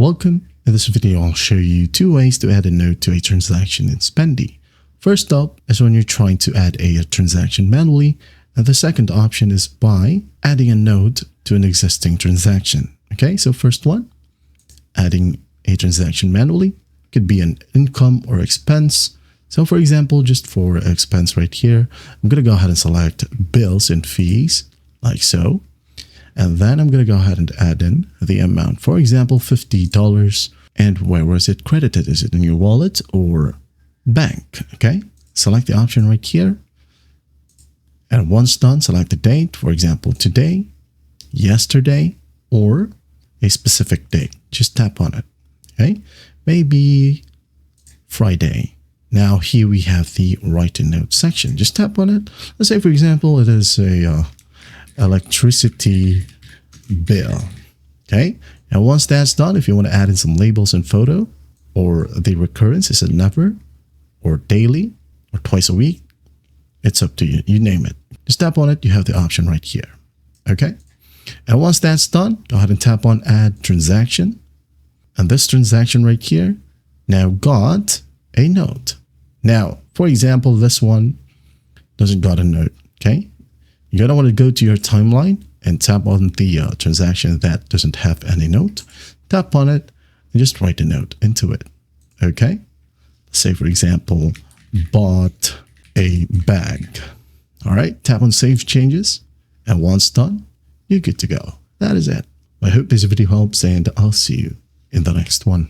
Welcome. In this video, I'll show you two ways to add a note to a transaction in Spendee. First up is when you're trying to add a transaction manually, and the second option is by adding a note to an existing transaction. Okay, so first one, adding a transaction manually, could be an income or expense. So for example, just for expense right here, I'm going to go ahead and select bills and fees like so. And then I'm going to go ahead and add in the amount. For example, $50. And where was it credited? Is it in your wallet or bank? Okay, select the option right here. And once done, select the date. For example, today, yesterday, or a specific date. Just tap on it. Okay, maybe Friday. Now here we have the write a note section. Just tap on it. Let's say, for example, it is a electricity bill. Okay, and once that's done, if you want to add in some labels and photo, or the recurrence, is it never, or daily, or twice a week, it's up to you. You name it. Just tap on it. You have the option right here. Okay, and once that's done, go ahead and tap on add transaction, and this transaction right here now got a note. Now, for example, this one doesn't got a note. Okay, you're going to want to go to your timeline and tap on the transaction that doesn't have any note. Tap on it and just write a note into it. Okay. Say, for example, bought a bag. All right. Tap on save changes. And once done, you're good to go. That is it. I hope this video helps, and I'll see you in the next one.